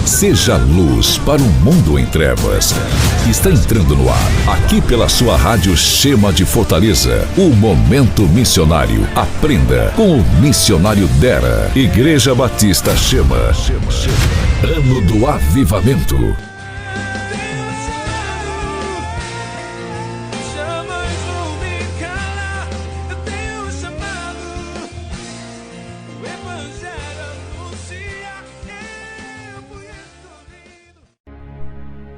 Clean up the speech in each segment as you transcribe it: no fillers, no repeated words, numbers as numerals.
Seja luz para um mundo em trevas. Está entrando no ar, aqui pela sua rádio Shema de Fortaleza, o Momento Missionário. Aprenda com o missionário Dera. Igreja Batista Shema. Ano do Avivamento.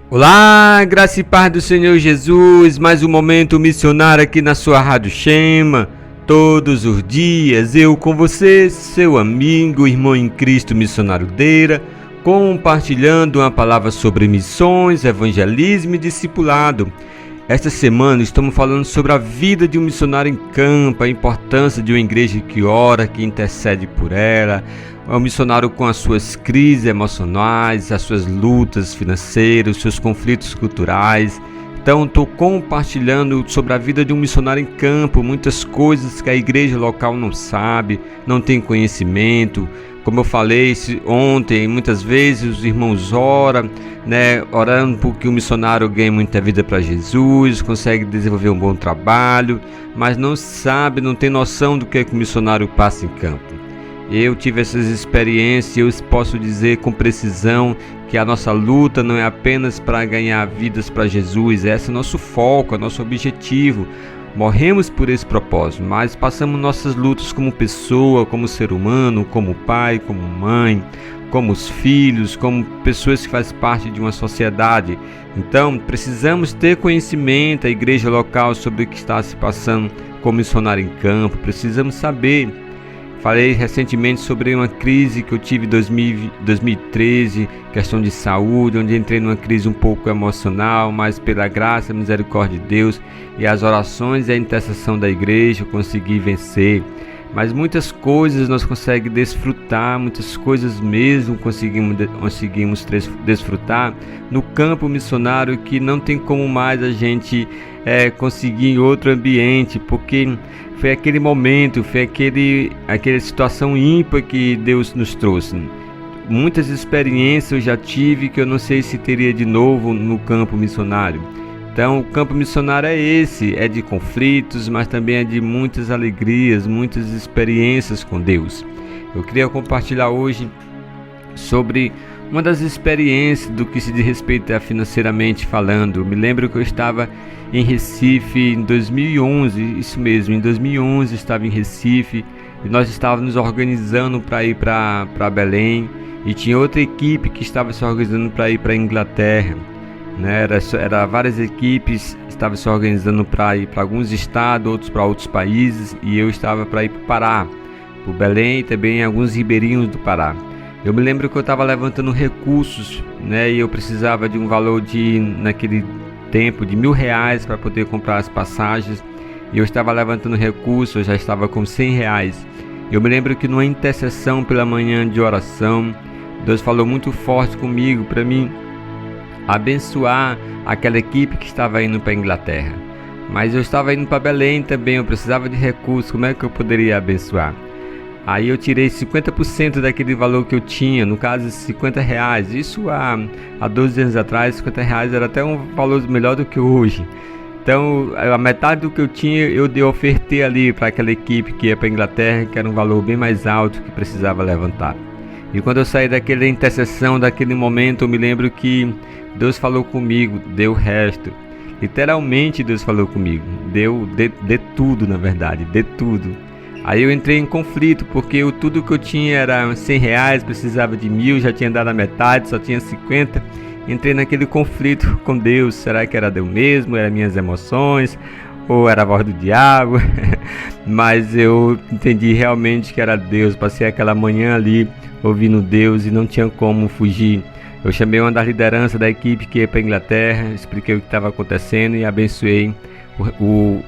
Olá, graça e paz do Senhor Jesus, mais um momento missionário aqui na sua Rádio Shema, todos os dias, eu com você, seu amigo, irmão em Cristo, missionário Deira, compartilhando uma palavra sobre missões, evangelismo e discipulado. Esta semana estamos falando sobre a vida de um missionário em campo, a importância de uma igreja que ora, que intercede por ela, um missionário com as suas crises emocionais, as suas lutas financeiras, os seus conflitos culturais. Então estou compartilhando sobre a vida de um missionário em campo, muitas coisas que a igreja local não sabe, não tem conhecimento. Como eu falei ontem, muitas vezes os irmãos oram, orando porque o missionário ganhe muita vida para Jesus, consegue desenvolver um bom trabalho, mas não sabe, não tem noção do que é que o missionário passa em campo. Eu tive essas experiências e eu posso dizer com precisão que a nossa luta não é apenas para ganhar vidas para Jesus, esse é nosso foco, é nosso objetivo. Morremos por esse propósito, mas passamos nossas lutas como pessoa, como ser humano, como pai, como mãe, como os filhos, como pessoas que fazem parte de uma sociedade. Então, precisamos ter conhecimento, a igreja local, sobre o que está se passando como missionário em campo, precisamos saber. Falei recentemente sobre uma crise que eu tive em 2013, questão de saúde, onde entrei numa crise um pouco emocional, mas pela graça e misericórdia de Deus e as orações e a intercessão da igreja eu consegui vencer. Mas muitas coisas nós conseguimos desfrutar, muitas coisas mesmo conseguimos desfrutar no campo missionário que não tem como mais a gente conseguir em outro ambiente, porque foi aquele momento, foi aquela situação ímpar que Deus nos trouxe. Muitas experiências eu já tive que eu não sei se teria de novo no campo missionário. Então o campo missionário é esse, é de conflitos, mas também é de muitas alegrias, muitas experiências com Deus. Eu queria compartilhar hoje sobre uma das experiências do que se diz respeito a financeiramente falando. Eu me lembro que eu estava em Recife em 2011, isso mesmo, em 2011 eu estava em Recife e nós estávamos nos organizando para ir para Belém e tinha outra equipe que estava se organizando para ir para a Inglaterra. Era várias equipes estavam se organizando para ir para alguns estados, outros para outros países, e eu estava para ir para o Pará, para Belém e também alguns ribeirinhos do Pará. Eu me lembro que eu estava levantando recursos, e eu precisava de um valor naquele tempo de R$1.000 para poder comprar as passagens, e eu estava levantando recursos, eu já estava com R$100. Eu me lembro que numa intercessão pela manhã de oração, Deus falou muito forte comigo para mim abençoar aquela equipe que estava indo para a Inglaterra. Mas eu estava indo para Belém também, eu precisava de recursos, como é que eu poderia abençoar? Aí eu tirei 50% daquele valor que eu tinha, no caso R$50. Isso há 12 anos atrás, R$50 era até um valor melhor do que hoje. Então a metade do que eu tinha eu ofertei ali para aquela equipe que ia para a Inglaterra, que era um valor bem mais alto que precisava levantar. E quando eu saí daquela intercessão, daquele momento, eu me lembro que Deus falou comigo, deu o resto. Literalmente Deus falou comigo, deu de tudo, na verdade, de tudo. Aí eu entrei em conflito, porque tudo que eu tinha era R$100, precisava de 1.000, já tinha dado a metade, só tinha 50. Entrei naquele conflito com Deus, será que era Deus mesmo, eram minhas emoções, ou era a voz do diabo? Mas eu entendi realmente que era Deus, passei aquela manhã ali ouvindo Deus e não tinha como fugir. Eu chamei uma das lideranças da equipe que ia para a Inglaterra, expliquei o que estava acontecendo e abençoei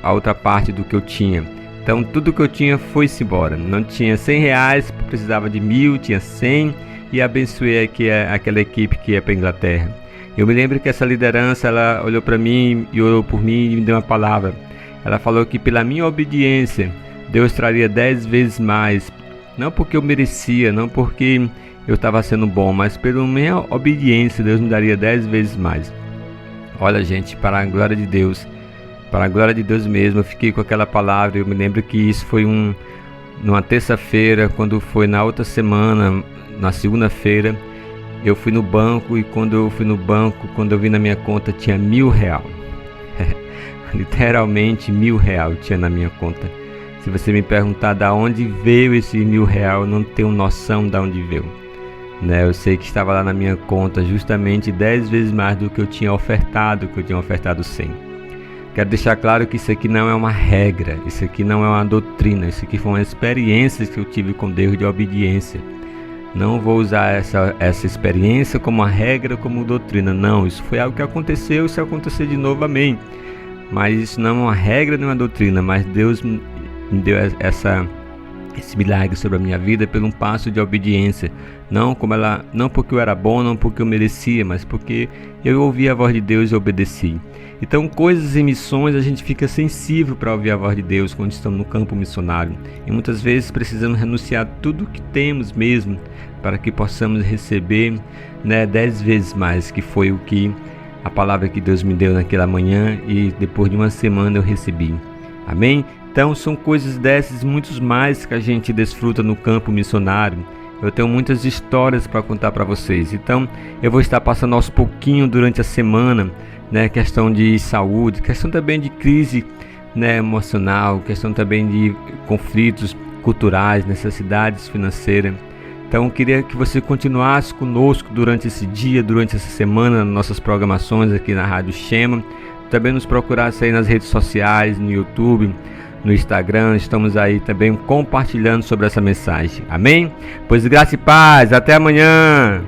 a outra parte do que eu tinha. Então tudo que eu tinha foi-se embora. Não tinha R$100, precisava de 1.000, tinha 100 e abençoei aqui aquela equipe que ia para a Inglaterra. Eu me lembro que essa liderança, ela olhou para mim e orou por mim e me deu uma palavra. Ela falou que pela minha obediência, Deus traria 10 vezes mais. Não porque eu merecia, não porque eu estava sendo bom, mas pela minha obediência, Deus me daria 10 vezes mais. Olha, gente, para a glória de Deus mesmo, eu fiquei com aquela palavra. Eu me lembro que isso foi numa terça-feira, quando foi na outra semana, na segunda-feira, eu fui no banco, e quando eu fui no banco, quando eu vi na minha conta, tinha R$1.000. Literalmente R$1.000 tinha na minha conta. Se você me perguntar de onde veio esse R$1.000, eu não tenho noção de onde veio. Eu sei que estava lá na minha conta justamente 10 vezes mais do que eu tinha ofertado, 100. Quero deixar claro que isso aqui não é uma regra, isso aqui não é uma doutrina, isso aqui foi uma experiência que eu tive com Deus de obediência. Não vou usar essa experiência como uma regra, como doutrina, não. Isso foi algo que aconteceu, e se acontecer de novo, amém. Mas isso não é uma regra, não é uma doutrina, mas Deus me deu esse milagre sobre a minha vida pelo um passo de obediência. Não porque eu era bom, não porque eu merecia, mas porque eu ouvi a voz de Deus e obedeci. Então, coisas em missões, a gente fica sensível para ouvir a voz de Deus quando estamos no campo missionário. E muitas vezes precisamos renunciar a tudo que temos mesmo, para que possamos receber 10 vezes mais, que foi o que a palavra que Deus me deu naquela manhã, e depois de uma semana eu recebi. Amém? Então são coisas dessas, muitos mais, que a gente desfruta no campo missionário. Eu tenho muitas histórias para contar para vocês. Então eu vou estar passando aos pouquinhos durante a semana, questão de saúde, questão também de crise emocional, questão também de conflitos culturais, necessidades financeiras. Então eu queria que você continuasse conosco durante esse dia, durante essa semana, nas nossas programações aqui na Rádio Shema. Também nos procurasse aí nas redes sociais, no YouTube, no Instagram. Estamos aí também compartilhando sobre essa mensagem. Amém? Pois graça e paz. Até amanhã.